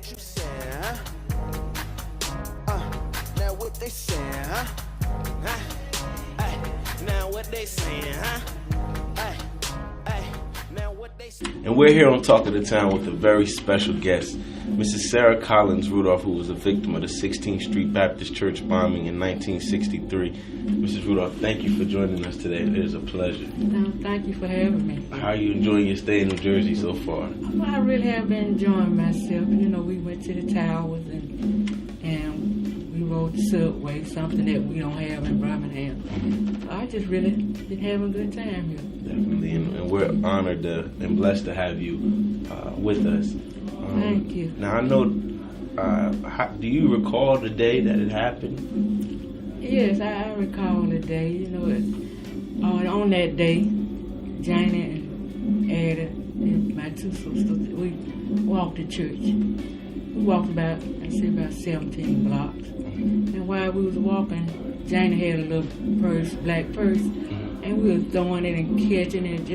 what you saying, huh? Now what they saying, huh? Now what they saying, huh? Now what they saying. And we're here on Talk of the Town with a very special guest, Mrs. Sarah Collins Rudolph, who was a victim of the 16th Street Baptist Church bombing in 1963. Mrs. Rudolph, thank you for joining us today. It is a pleasure. No, thank you for having me. How are you enjoying your stay in New Jersey so far? Well, I really have been enjoying myself. You know, we went to the towers and we rode the subway, something that we don't have in Birmingham. So I just really been having a good time here. Definitely, and we're honored and blessed to have you with us. Thank you. Now, I know, do you recall the day that it happened? Yes, I recall the day. You know, on that day, Janie and Ada and my two sisters, we walked to church. We walked about 17 blocks. And while we was walking, Janie had a little purse, black purse, and we was throwing it and catching it.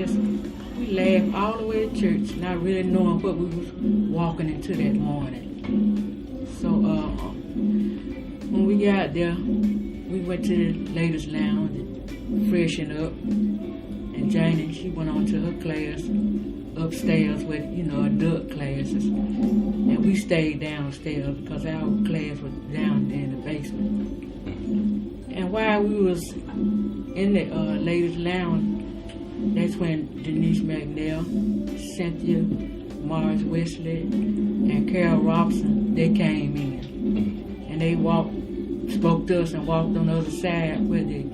We laughed all the way to church, not really knowing what we was walking into that morning. So when we got there, we went to the ladies' lounge and freshened up. And Janie, she went on to her class upstairs with, adult classes. And we stayed downstairs because our class was down in the basement. And while we was in the ladies' lounge, that's when Denise McNeil, Cynthia Morris Wesley, and Carol Robson, they came in. And they spoke to us and walked on the other side with the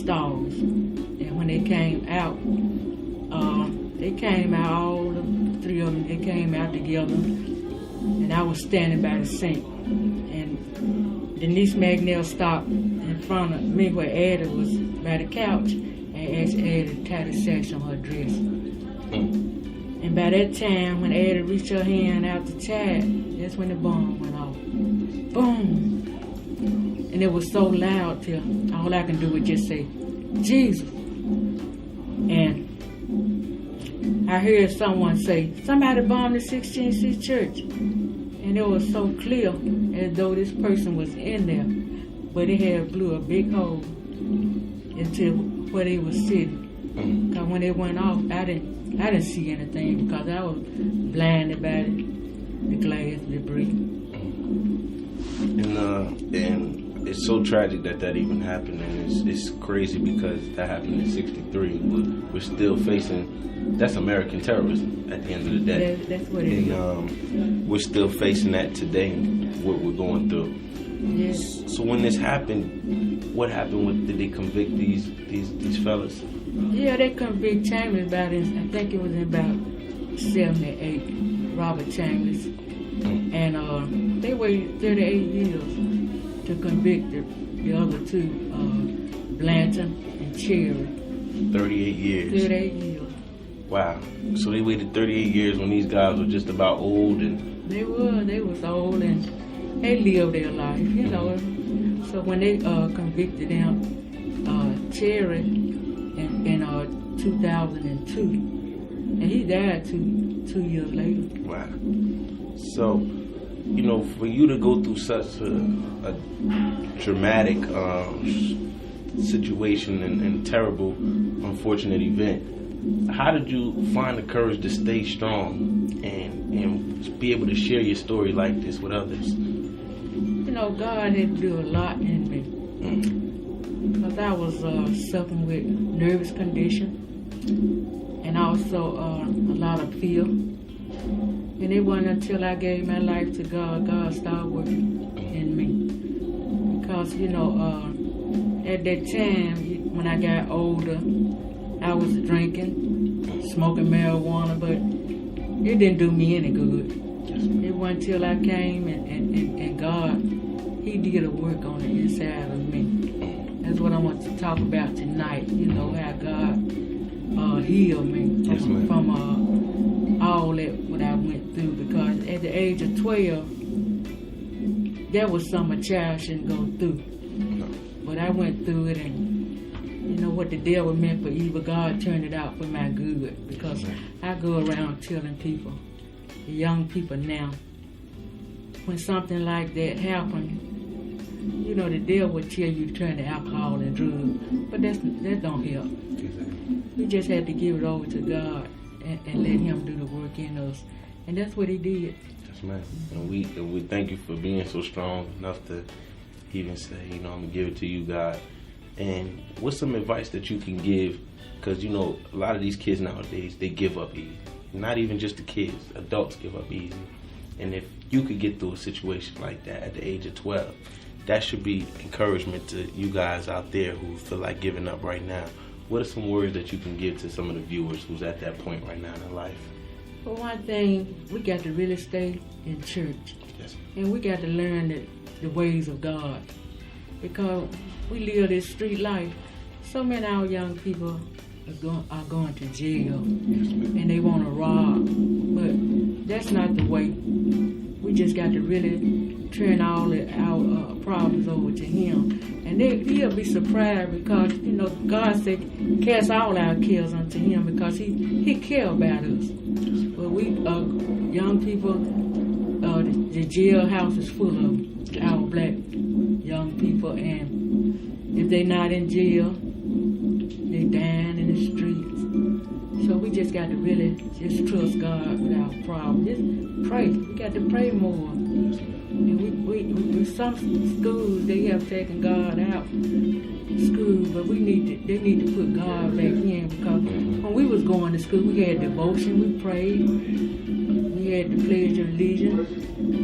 stalls. And when they came out, all the three of them, they came out together. And I was standing by the sink. And Denise McNeil stopped in front of me where Ada was by the couch and asked Ada to tie the sash on her dress. And by that time, when Ada reached her hand out to tie it, that's when the bomb went off. Boom! And it was so loud till all I can do was just say, Jesus! And I heard someone say, somebody bombed the 16th Street Church. And it was so clear as though this person was in there, but it had blew a big hole into where they was sitting. Because when it went off, I didn't see anything because I was blinded by the glass debris. And it's so tragic that even happened, and it's crazy because that happened in '63. We're still facing, that's American terrorism at the end of the day. That's what it is. We're still facing that today, what we're going through. Yes. So when this happened, what happened did they convict these fellas? Yeah, they convicted Chambers about it. I think it was in about 78, Robert Chambers. And they waited 38 years to convict the other two, Blanton and Cherry. 38 years. 38 years. Wow. So they waited 38 years when these guys were just about old and... They was old and they lived their life, you know. So when they convicted them, Cherry in 2002, and he died two years later. Wow. So, for you to go through such a dramatic situation and terrible, unfortunate event, how did you find the courage to stay strong and be able to share your story like this with others? God had to do a lot in me. Because I was suffering with nervous condition and also a lot of fear. And it wasn't until I gave my life to God, God started working in me. Because, at that time, when I got older, I was drinking, smoking marijuana, but it didn't do me any good. It wasn't until I came and God, He did a work on the inside of me. That's what I want to talk about tonight, how God healed me from all that what I went through. Because at the age of 12, that was something a child shouldn't go through. But I went through it, and what the devil meant for evil, God turned it out for my good. Because I go around telling people the young people now. When something like that happens, you know, the devil will tell you to turn to alcohol and drugs, but that don't help. Exactly. We just had to give it over to God and let Him do the work in us, and that's what He did. Yes, ma'am. And we thank you for being so strong enough to even say, you know, I'm gonna give it to you, God. And what's some advice that you can give? Because, you know, a lot of these kids nowadays, they give up easy. Not even just the kids, adults give up easy. And if you could get through a situation like that at the age of 12, that should be encouragement to you guys out there who feel like giving up right now. What are some words that you can give to some of the viewers who's at that point right now in their life? For one thing, we got to really stay in church. Yes. And we got to learn the ways of God. Because we live this street life. So many of our young people are going to jail. And they want to rob. But that's not the way. We just got to really turn all our problems over to Him. And He'll be surprised because, you know, God said, cast all our cares unto Him because He cares about us. But we, young people, the jailhouse is full of our black young people, and if they're not in jail, they dying in the streets. So we just got to really just trust God with our problems. Just pray. We got to pray more. And we some schools, they have taken God out school, but they need to put God back in, because when we was going to school, we had devotion, we prayed, we had the Pledge of Allegiance,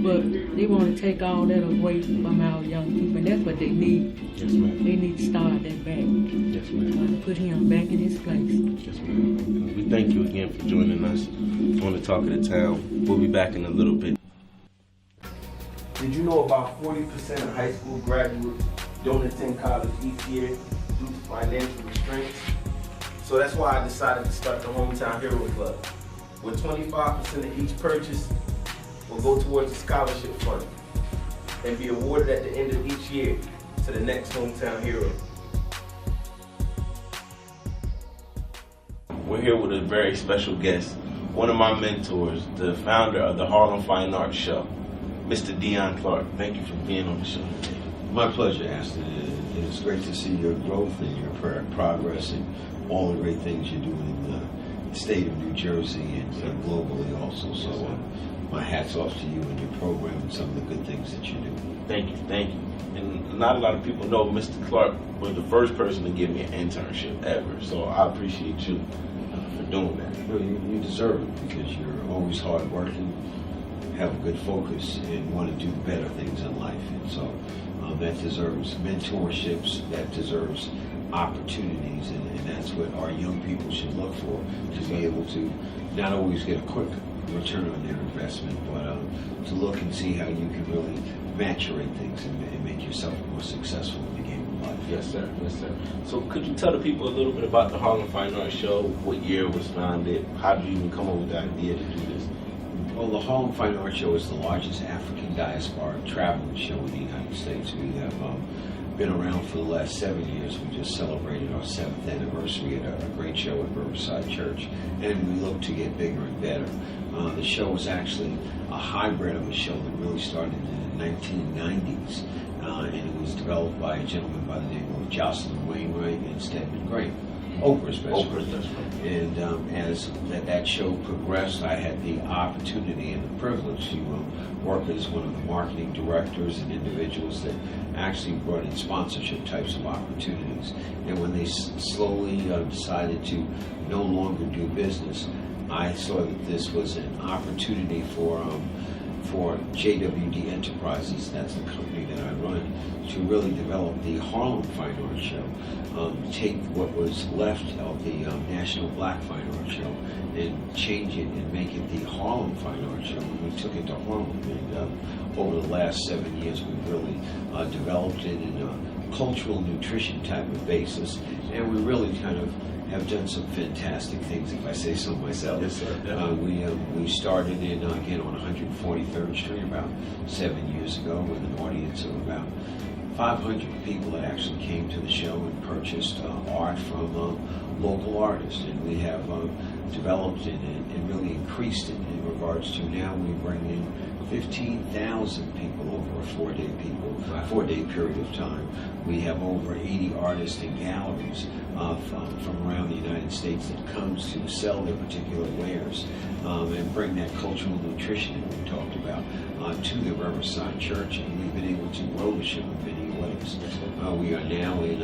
but they want to take all that away from our young people, and that's what they need. Yes, ma'am. They need to start that back. Yes, ma'am. Put Him back in His place. Yes, ma'am. And we thank you again for joining us on the Talk of the Town. We'll be back in a little bit. Did you know about 40% of high school graduates don't attend college each year due to financial restraints? So that's why I decided to start the Hometown Hero Club, where 25% of each purchase will go towards a scholarship fund and be awarded at the end of each year to the next hometown hero. We're here with a very special guest, one of my mentors, the founder of the Harlem Fine Arts Show, Mr. Dion Clark. Thank you for being on the show today. My pleasure, Ashton. It's great to see your growth and your progress and all the great things you're doing in the state of New Jersey and globally also. So my hat's off to you and your program and some of the good things that you do. Thank you, thank you. And not a lot of people know Mr. Clark was the first person to give me an internship ever. So I appreciate you for doing that. Well, you deserve it because you're always hardworking, have a good focus, and want to do better things in life. And so that deserves mentorships, that deserves opportunities, and that's what our young people should look for, to be able to not always get a quick return on their investment, but to look and see how you can really maturate things and make yourself more successful in the game of life. Yes, sir. Yes, sir. So could you tell the people a little bit about the Harlem Fine Arts Show? What year it was founded? How did you even come up with the idea to do this? Well, the Harlem Fine Arts Show is the largest African diaspora traveling show in the United States. We have been around for the last 7 years. We just celebrated our 7th anniversary at a great show at Riverside Church, and we look to get bigger and better. The show was actually a hybrid of a show that really started in the 1990s, and it was developed by a gentleman by the name of Jocelyn Wainwright and Stedman Gray. Oprah's best friend. And as that show progressed, I had the opportunity and the privilege to work as one of the marketing directors and individuals that actually brought in sponsorship types of opportunities. And when they slowly decided to no longer do business, I saw that this was an opportunity for JWD Enterprises, that's the company that I run, to really develop the Harlem Fine Arts Show, take what was left of the National Black Fine Arts Show and change it and make it the Harlem Fine Arts Show. And we took it to Harlem, and over the last 7 years we've really developed it in a cultural nutrition type of basis, and we really kind of have done some fantastic things, if I say so myself. Yes, sir. We started in, again, on 143rd Street about 7 years ago with an audience of about 500 people that actually came to the show and purchased art from local artists. And we have developed it and really increased it in regards to now we bring in 15,000 people over a four-day period of time. We have over 80 artists and galleries from around the United States that comes to sell their particular wares and bring that cultural nutrition that we talked about to the Riverside Church, and we've been able to grow the show in many ways. We are now in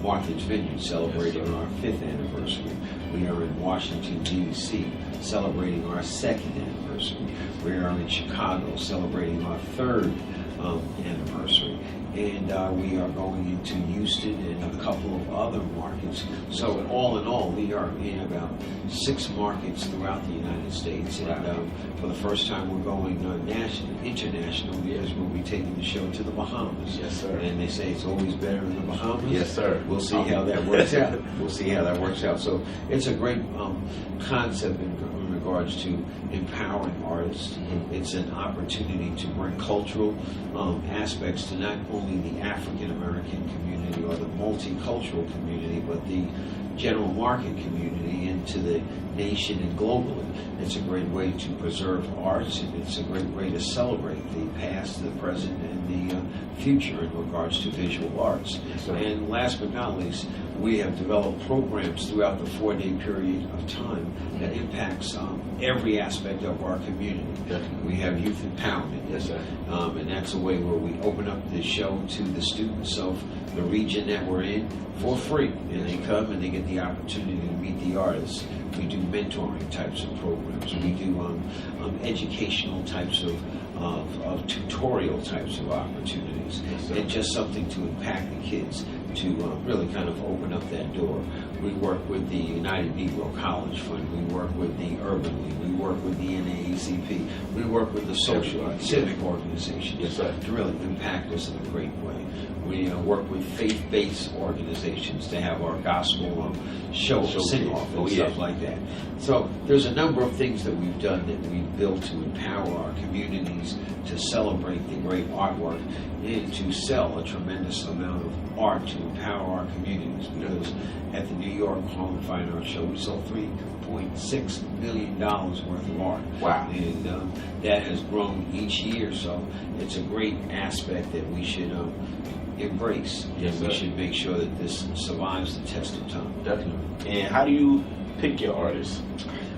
Martha's Vineyard celebrating our 5th anniversary. We are in Washington, D.C. celebrating our 2nd anniversary. We are in Chicago celebrating our 3rd anniversary. And we are going into Houston and a couple of other markets. So all in all, we are in about 6 markets throughout the United States. And for the first time, we're going international, because we'll be taking the show to the Bahamas. Yes, sir. And they say it's always better in the Bahamas. Yes, sir. We'll see how that works out. We'll see how that works out. So it's a great concept in regards to empowering artists. It's an opportunity to bring cultural aspects to not only the African American community or the multicultural community, but the general market community into the nation and globally. It's a great way to preserve arts, and it's a great way to celebrate the past, the present, and the future in regards to visual arts. And last but not least, we have developed programs throughout the 4-day period of time that impacts every aspect of our community. We have youth empowerment, and that's a way where we open up the show to the students of the region that we're in for free, and they come and they get the opportunity to meet the artists. We do mentoring types of programs. We do educational types of tutorial types of opportunities, and just something to impact the kids, to really kind of open up that door. We work with the United Negro College Fund. We work with the Urban League. We work with the NAACP. We work with the social and civic organizations to really impact us in a great way. We work with faith-based organizations to have our gospel show sing-off and stuff like that. So there's a number of things that we've done that we've built to empower our communities, to celebrate the great artwork, and to sell a tremendous amount of art to empower our communities. Because at the New York Harlem Fine Art Show, we sold $3.6 million worth of art. Wow. And that has grown each year, so it's a great aspect that we should embrace. Yes, we sir. should make sure that this survives the test of time. Definitely. And how do you pick your artists?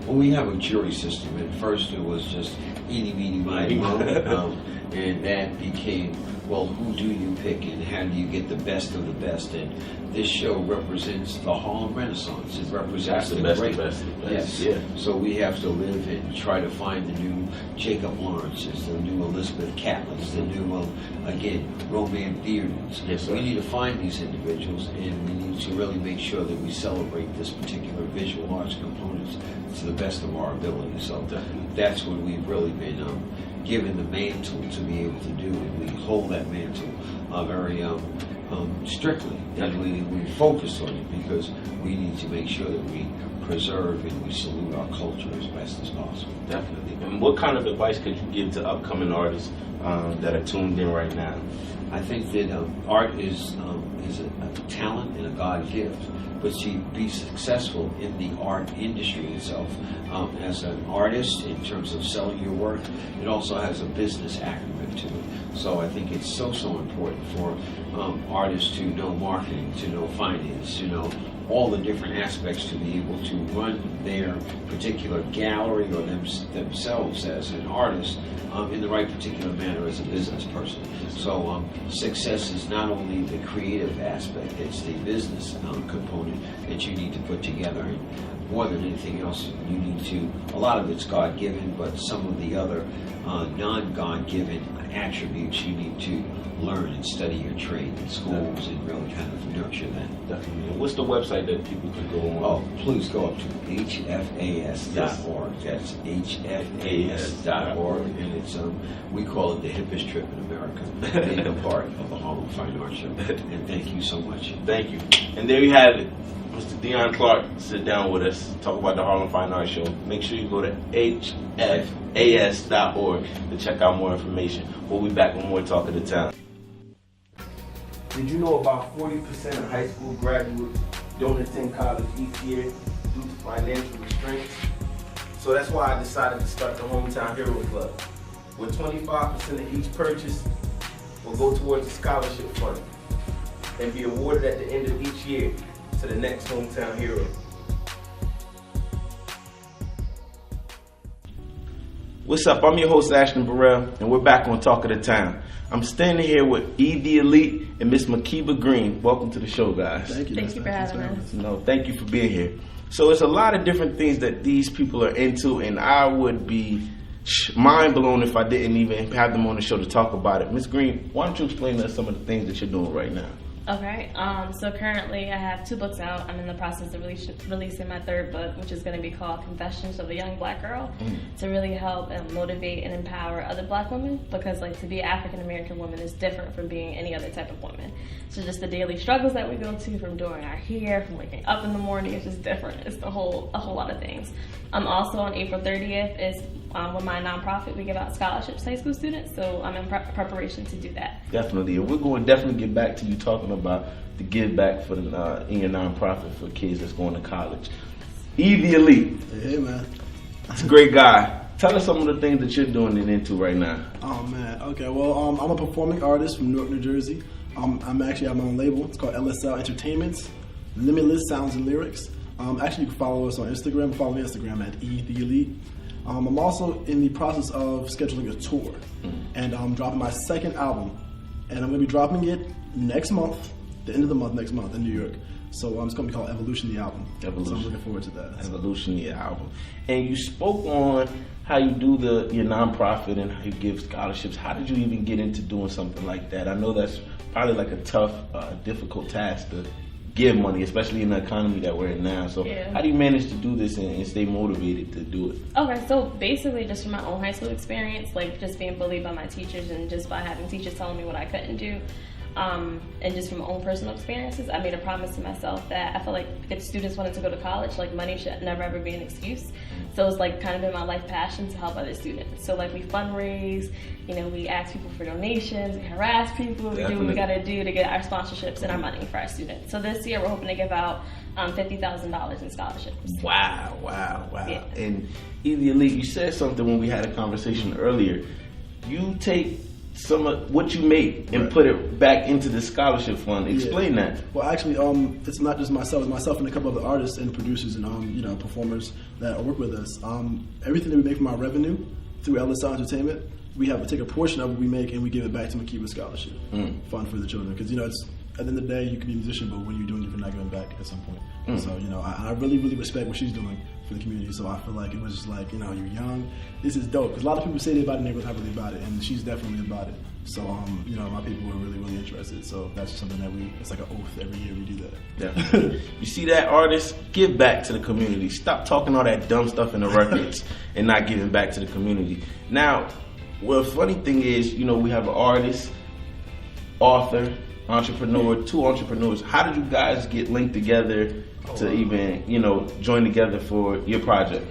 Well, we have a jury system. At first, it was just eeny, meeny, miny, moe, and that became, well, who do you pick and how do you get the best of the best? And this show represents the Harlem Renaissance. It represents the best, great. the best. Yes. Yeah. So we have to live and try to find the new Jacob Lawrences, the new Elizabeth Catleys, the new, again, Roman Beardens. Yes, sir. We need to find these individuals, and we need to really make sure that we celebrate this particular visual arts components to the best of our ability. So that's what we've really been given the mantle to be able to do, and we hold that mantle very strictly, and we focus on it because we need to make sure that we preserve and we salute our culture as best as possible. Definitely. And what kind of advice could you give to upcoming artists that are tuned in right now? I think that art is a talent and a God gift, but to be successful in the art industry itself, as an artist in terms of selling your work, it also has a business acumen to it. So I think it's so important for artists to know marketing, to know finance, to know all the different aspects to be able to run their particular gallery or themselves as an artist in the right particular manner as a business person. So success is not only the creative aspect, it's the business component that you need to put together. And more than anything else, you need to, a lot of it's God-given, but some of the other non-God-given attributes you need to learn and study your trade in schools and really kind of nurture that. Definitely. And what's the website that people can go on? Oh, please go up to hfas.org. That's hfas.org, and it's we call it the hippest trip in America, being a part of the Harlem Fine Art Show. And thank you so much. Thank you. And there you have it. Mr. Dion Clark, sit down with us, talk about the Harlem Fine Art Show. Make sure you go to hfas.org to check out more information. We'll be back with more Talk of the Town. Did you know about 40% of high school graduates don't attend college each year due to financial restraints? So So that's why I decided to start the Hometown Hero Club, where 25% of each purchase will go towards a scholarship fund and be awarded at the end of each year to the next Hometown Hero. What's up? I'm your host, Ashton Burrell, and we're back on Talk of the Town. I'm standing here with E the Elite and Miss Makiba Green. Welcome to the show, guys. Thank you. Thank you for having us. No, thank you for being here. So it's a lot of different things that these people are into, and I would be mind blown if I didn't even have them on the show to talk about it. Miss Green, why don't you explain to us some of the things that you're doing right now? Okay, so currently I have 2 books out. I'm in the process of releasing my 3rd book, which is going to be called Confessions of a Young Black Girl, to really help and motivate and empower other black women, because like to be an African American woman is different from being any other type of woman. So just the daily struggles that we go to, from doing our hair, from waking up in the morning, it's just different. It's a whole lot of things. Also on April 30th is with my nonprofit, we give out scholarships to high school students, so I'm in preparation to do that. Definitely, and we're going to definitely get back to you talking about the give back for the in your nonprofit for kids that's going to college. E the Elite. Hey, man. That's a great guy. Tell us some of the things that you're doing and into right now. Oh, man. Okay, well, I'm a performing artist from Newark, New Jersey. I'm actually on my own label. It's called LSL Entertainment, Limitless Sounds and Lyrics. Actually, you can follow us on Instagram. Follow me on Instagram at E the Elite. I'm also in the process of scheduling a tour, and I'm dropping my 2nd album, and I'm going to be dropping it next month, the end of the month next month in New York. So it's going to be called Evolution, the album. Evolution. So I'm looking forward to that. Evolution, the album. And you spoke on how you do your nonprofit and how you give scholarships. How did you even get into doing something like that? I know that's probably like a tough, difficult task to give money, especially in the economy that we're in now. So how do you manage to do this and stay motivated to do it? Okay, so basically just from my own high school experience, like just being bullied by my teachers and just by having teachers telling me what I couldn't do, and just from my own personal experiences, I made a promise to myself that I felt like if students wanted to go to college, like money should never ever be an excuse. So it's like kind of been my life passion to help other students. So like we fundraise, we ask people for donations, we harass people, we do what we gotta do to get our sponsorships and our money for our students. So this year we're hoping to give out $50,000 in scholarships. Wow. Yeah. And E the Elite, you said something when we had a conversation earlier. You take some of what you make and put it back into the scholarship fund. Explain that. Well, actually, it's not just myself. It's myself and a couple of the artists and producers and performers that work with us. Everything that we make from our revenue through LSL Entertainment, we take a portion of what we make and we give it back to Makiba Scholarship Fund for the children. Because it's at the end of the day, you can be a musician, but what are you doing if you're not giving back at some point? So I really, really respect what she's doing for the community. So I feel like it was just like, you're young, this is dope. Because a lot of people say they're about it, and they're not really about it, and she's definitely about it. So my people were really, really interested. So that's just something that it's like an oath every year we do that. Yeah. You see that, artists? Give back to the community. Stop talking all that dumb stuff in the records and not giving back to the community. Now, well, the funny thing is, we have an artist, author, entrepreneur, 2 entrepreneurs. How did you guys get linked together to even, join together for your project?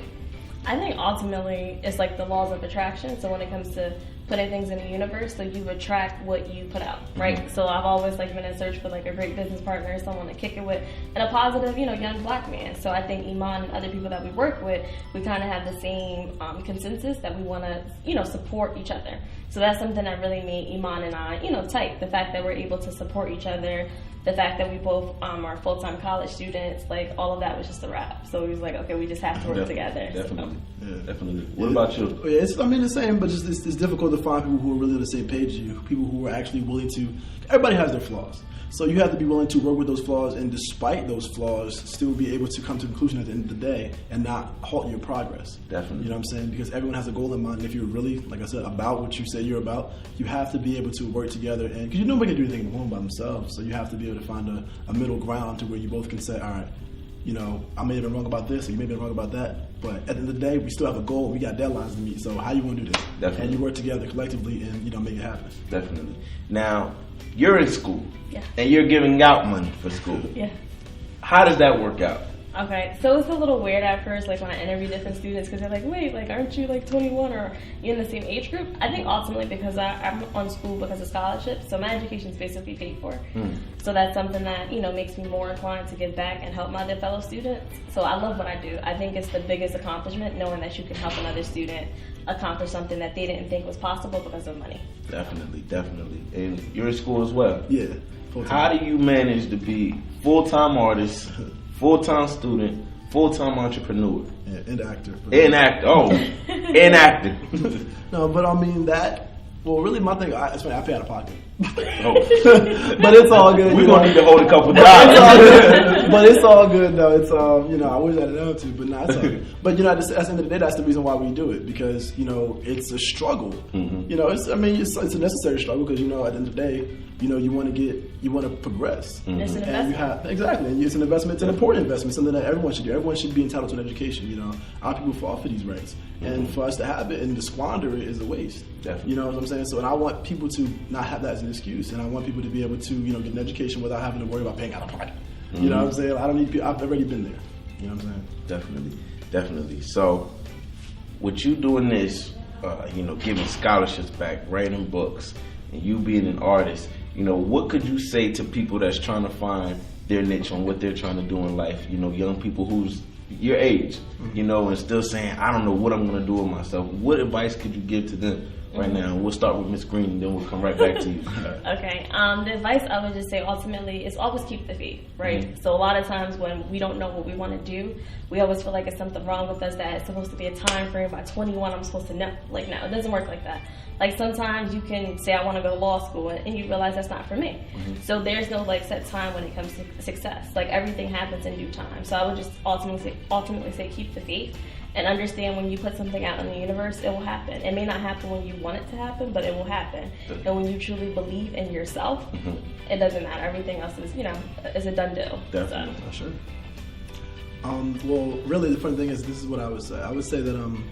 I think ultimately it's like the laws of attraction. So when it comes to putting things in the universe, so you attract what you put out, right? So I've always been in search for a great business partner, someone to kick it with, and a positive, young black man. So I think Iman and other people that we work with, we kind of have the same consensus that we want to, support each other. So that's something that really made Iman and I, tight. The fact that we're able to support each other, the fact that we both are full-time college students, all of that was just a wrap. So it was okay, we just have to work together. Definitely. So. Yeah. Definitely. What about you? Yeah, it's the same, but just it's difficult to find people who are really on the same page as you, people who are actually willing to. Everybody has their flaws, so you have to be willing to work with those flaws, and despite those flaws, still be able to come to a conclusion at the end of the day and not halt your progress. Definitely. You know what I'm saying? Because everyone has a goal in mind. And if you're really, like I said, about what you say you're about, you have to be able to work together, and because nobody can do anything alone by themselves, so you have to be able to find a middle ground to where you both can say, all right, I may have been wrong about this, or you may have been wrong about that, but at the end of the day, we still have a goal. We got deadlines to meet. So how you want to do this? Definitely. And you work together collectively and make it happen. Definitely. Now, you're in school, Yeah. and you're giving out money for school. Yeah. How does that work out? Okay, so it's a little weird at first, like when I interview different students, because they're like, wait, like, aren't you like 21 or you're in the same age group? I think ultimately because I'm on school because of scholarships, so my education is basically paid for. So that's something that, you know, makes me more inclined to give back and help my other fellow students. So I love what I do. I think it's the biggest accomplishment, knowing that you can help another student accomplish something that they didn't think was possible because of money. Definitely, definitely. And you're in school as well. Yeah. How do you manage to be full-time artist, full-time student, full-time entrepreneur? Yeah, and actor. And actor. Oh, and actor. No, but I mean that. Well, really, my thing. I pay out of pocket. Oh. But it's all good. We're gonna need to hold a couple It's all dollars. good. But it's all good though. It's you know, I wish I didn't have to, but it's all good. But you know, at the end of the day, that's the reason why we do it, because you know it's a struggle. You know, it's a necessary struggle, because you know at the end of the day, you know you want to progress. It's an And investment. you have exactly, and it's an investment. It's an important investment, something that everyone should do. Everyone should be entitled to an education. You know, our people fall for these rights, and for us to have it and to squander it is a waste. Definitely. You know what I'm saying? So, and I want people to not have that as an excuse, and I want people to be able to, you know, get an education without having to worry about paying out of pocket. You know what I'm saying? I don't need. I've already been there. You know what I'm saying? Definitely, definitely. So, with you doing this, you know, giving scholarships back, writing books, and you being an artist, you know, what could you say to people that's trying to find their niche on what they're trying to do in life? You know, young people who's your age, you know, and still saying, I don't know what I'm going to do with myself. What advice could you give to them right now? We'll start with Miss Green, and then we'll come right back to you. Okay, the advice I would just say ultimately is always keep the faith, right? So a lot of times when we don't know what we want to do, we always feel like it's something wrong with us, that it's supposed to be a time frame, by 21 I'm supposed to know. Like, no, it doesn't work like that. Like, sometimes you can say I want to go to law school and you realize that's not for me. So there's no like set time when it comes to success. Like, everything happens in due time. So I would just ultimately say keep the faith. And understand when you put something out in the universe, it will happen. It may not happen when you want it to happen, but it will happen. And when you truly believe in yourself, it doesn't matter. Everything else is, you know, is a done deal. Definitely. So. Sure. Well, really, the funny thing is, this is what I would say. I would say that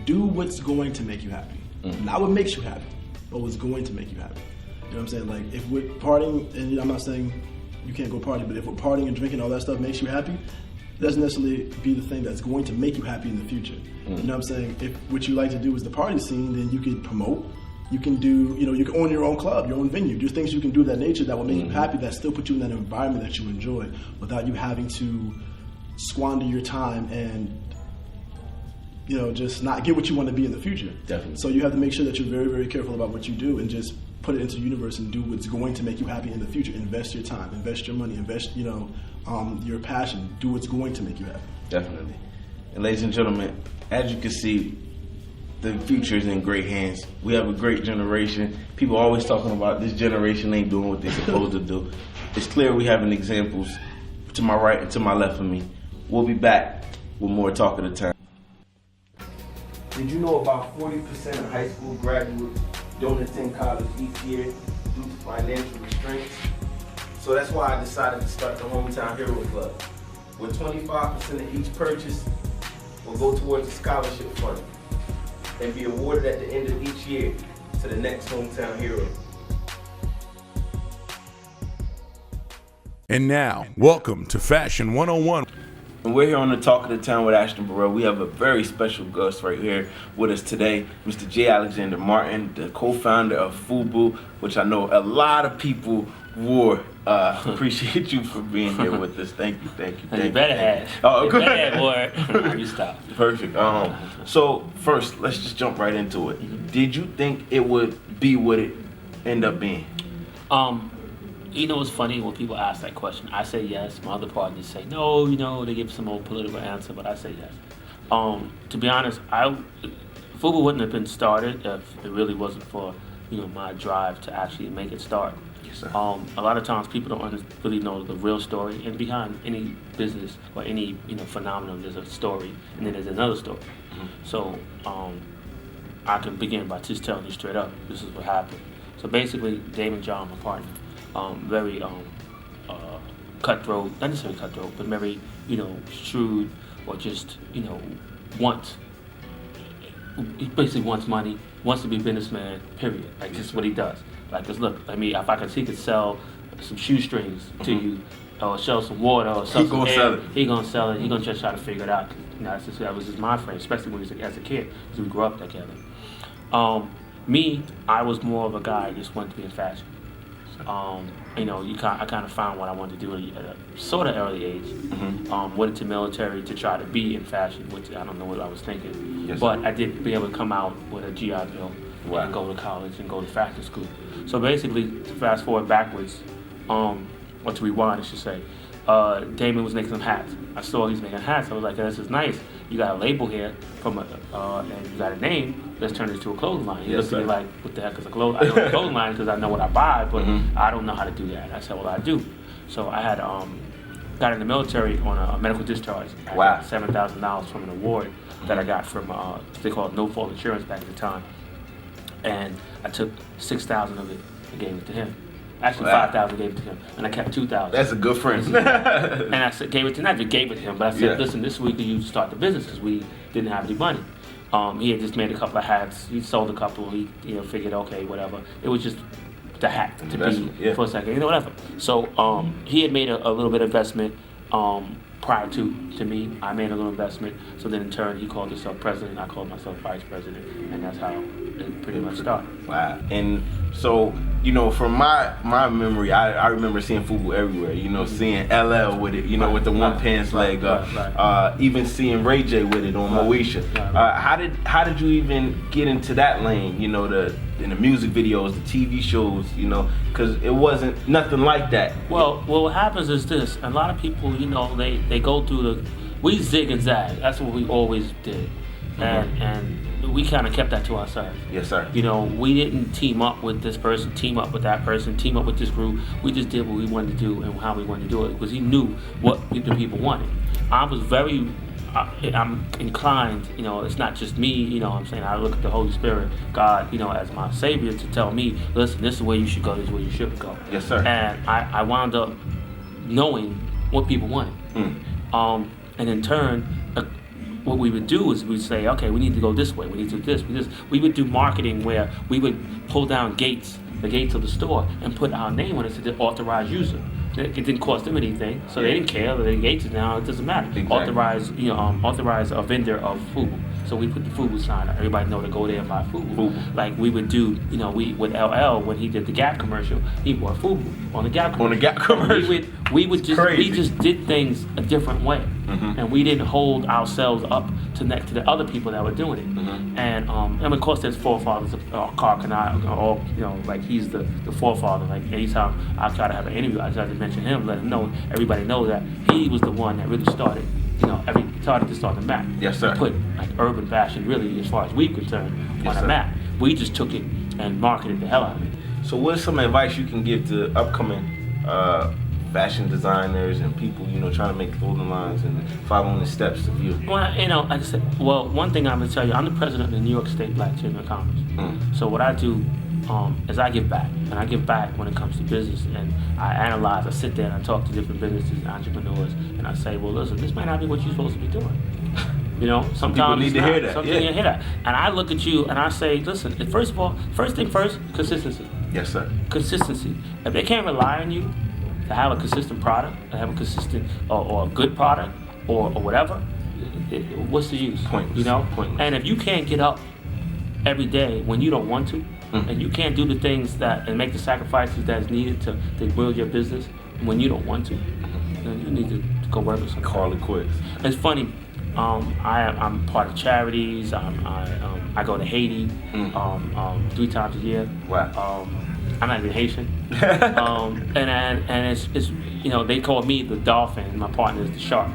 do what's going to make you happy. Not what makes you happy, but what's going to make you happy. You know what I'm saying? Like, if we're partying, and you know, I'm not saying you can't go party, but if we're partying and drinking, all that stuff makes you happy, it doesn't necessarily be the thing that's going to make you happy in the future. You know what I'm saying? If what you like to do is the party scene, then you can promote. You can do, you know, you can own your own club, your own venue. There's things you can do of that nature that will make you happy, that still put you in that environment that you enjoy, without you having to squander your time and, you know, just not get what you want to be in the future. Definitely. So you have to make sure that you're very, very careful about what you do, and just put it into the universe and do what's going to make you happy in the future. Invest your time, invest your money, invest, you know, your passion. Do what's going to make you happy. Definitely. And ladies and gentlemen, as you can see, the future is in great hands. We have a great generation. People are always talking about this generation ain't doing what they're supposed to do. It's clear we having examples to my right and to my left of me. We'll be back with more Talk of the Town. Did you know about 40% of high school graduates don't attend college each year due to financial restraints? So that's why I decided to start the Hometown Hero Club, where 25% of each purchase will go towards a scholarship fund and be awarded at the end of each year to the next hometown hero. And now, welcome to Fashion 101. And we're here on the Talk of the Town with Ashton Burrell. We have a very special guest right here with us today, Mr. J. Alexander Martin, the co-founder of FUBU, which I know a lot of people wore. Appreciate you for being here with us. Thank you. You better have. Oh, You good. better have, boy. You stop. Perfect. So first, let's just jump right into it. Did you think it would be what it ended up being? You know, it's funny when people ask that question. I say yes. My other partners say no. You know, they give some old political answer, but I say yes. To be honest, FUBU wouldn't have been started if it really wasn't for, you know, my drive to actually make it start. Yes, sir. A lot of times people don't really know the real story, and behind any business or any, you know, phenomenon, there's a story, and then there's another story. So I can begin by just telling you straight up, this is what happened. So basically, Dave and John, my partner, very cutthroat, not necessarily cutthroat, but very, you know, shrewd, or just, you know, he basically wants money, wants to be a businessman, period. Like, just what he does. Like, 'cause look, I mean, if he could sell some shoestrings to you or sell some water or sell He some gonna air, sell it. he gonna sell it. He gonna just try to figure it out. You know, that was just my friend, especially when he was as a kid, because we grew up together. Me, I was more of a guy who just wanted to be in fashion. You know, I kind of found what I wanted to do at a sort of early age. Went into military to try to be in fashion, which I don't know what I was thinking. Yes, but sir. I did be able to come out with a GI Bill and go to college and go to fashion school. So basically, to fast forward backwards, or to rewind, I should say, Damon was making some hats. I saw he's making hats. I was like, this is nice. You got a label here from and you got a name. Let's turn it into a clothing line. He Yes, looked at me sir. like, what the heck is a clothing? I know it's a clothing line because I know what I buy, but I don't know how to do that. I said, well, I do. So I had got in the military on a medical discharge. I Wow. got $7,000 from an award that I got from they called no fault insurance back at the time, and I took $6,000 of it and gave it to him. Actually, Wow. $5,000 gave it to him, and I kept $2,000. That's a good friend. And I said, gave it to him, not just gave it to him, but I said, Yeah. listen, this is what we could use to start the business because we didn't have any money. He had just made a couple of hats. He sold a couple. He figured, okay, whatever. It was just the hat to Investment, be yeah. for a second, whatever. So he had made a little bit of investment prior to me. I made a little investment. So then in turn, he called himself president. I called myself vice president, and that's how it pretty much started. Wow. And so, you know, from my memory, I remember seeing FUBU everywhere. You know, seeing LL with it, you know, with the one pants leg up. Even seeing Ray J with it on Moesha. How did you even get into that lane? You know, in the music videos, the TV shows. You know, because it wasn't nothing like that. Well, what happens is this. A lot of people, you know, they go through we zig and zag. That's what we always did. And we kind of kept that to ourselves. Yes, sir. You know, we didn't team up with this person, team up with that person, team up with this group. We just did what we wanted to do and how we wanted to do it because he knew what the people wanted. I was very, I'm inclined, you know, it's not just me, you know what I'm saying. I look at the Holy Spirit, God, you know, as my Savior to tell me, listen, this is where you should go, this is where you shouldn't go. Yes, sir. And I wound up knowing what people wanted. And in turn, what we would do is we'd say, okay, we need to go this way, we need to do this. We would do marketing where we would pull down the gates of the store and put our name on it to the authorized user. It didn't cost them anything, so they didn't care. The gates now, it doesn't matter. Exactly. Authorize a vendor of FUBU. So we put the FUBU sign up. Everybody know to go there and buy FUBU. Like we would do, you know, with LL when he did the Gap commercial, he wore FUBU on the Gap commercial. On the Gap commercial. We just Crazy. did things a different way, and we didn't hold ourselves up to the other people that were doing it. And of course, there's forefathers of Carl Kanai, or you know, like he's the forefather. Like anytime I try to have an interview, I try to mention him, let him know, everybody know that he was the one that really started. You know, started to start the map. Yes, sir. Put like urban fashion, really, as far as we're concerned, Yes, on sir. a map. We just took it and marketed the hell out of it. So what's some advice you can give to upcoming fashion designers and people, you know, trying to make clothing lines and following the steps of you? Well, you know, like I said, one thing I'm gonna tell you, I'm the president of the New York State Black Chamber of Commerce. So what I do is I give back, and I give back when it comes to business, and I analyze, I sit there and I talk to different businesses and entrepreneurs, and I say, well, listen, this might not be what you're supposed to be doing. You know, sometimes need it's to not. hear that, Sometimes yeah. you hear that. And I look at you and I say, listen, first of all, first thing first, consistency. Yes, sir. Consistency. If they can't rely on you to have a consistent product, to have a consistent or a good product or whatever, what's the use? Pointless. You know? Pointless. And if you can't get up every day when you don't want to, and you can't do the things and make the sacrifices that's needed to build your business when you don't want to, then you need to go work with somebody. Call it quits. It's funny. I'm part of charities. I go to Haiti 3 times a year. Wow. I'm not even Haitian. And it's you know, they call me the dolphin and my partner is the shark.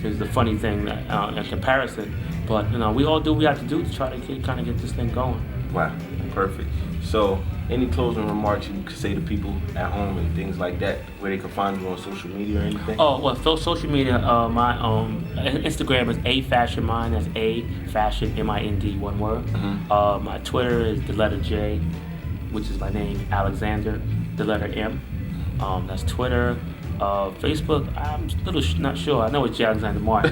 It's the funny thing that, in comparison. But you know, we all do what we have to do to try to kind of get this thing going. Wow. Perfect. So any closing remarks you could say to people at home and things like that, where they can find you on social media or anything? Oh, well, for social media, my Instagram is afashionmind. That's afashion, MIND, one word. My Twitter is the letter J, which is my name, Alexander, the letter M. That's Twitter. Facebook, I'm a little not sure. I know it's J. Alexander Martin.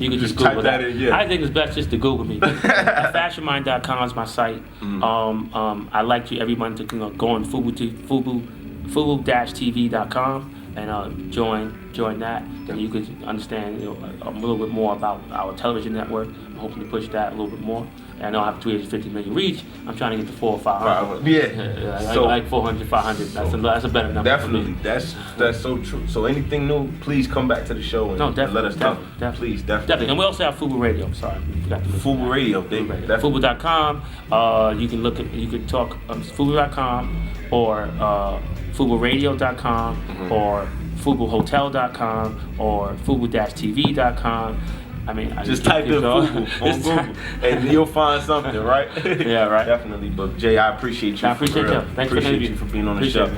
You can just Google type that in, yeah. I think it's best just to Google me. Fashionmind.com is my site. I like you, everyone, to go on fubu-tv.com and join that, then you could understand a little bit more about our television network. I'm hoping to push that a little bit more. And I know I have 350 million reach. I'm trying to get to 400 or 500. Yeah. So, like 400, 500. That's a better number. Definitely, that's so true. So anything new, please come back to the show and let us know. Please, definitely. And we also have Fubu Radio. Sorry, we forgot to mention Fubu Radio. Fubu.com. You can talk Fubu.com or FubuRadio.com or FubuHotel.com or Fubu-TV.com. I mean, just type in Fubu on Google and you'll find something, right? Yeah, right. Definitely. But Jay, I appreciate you. I appreciate you. Thanks for the interview. Appreciate you for being on the show.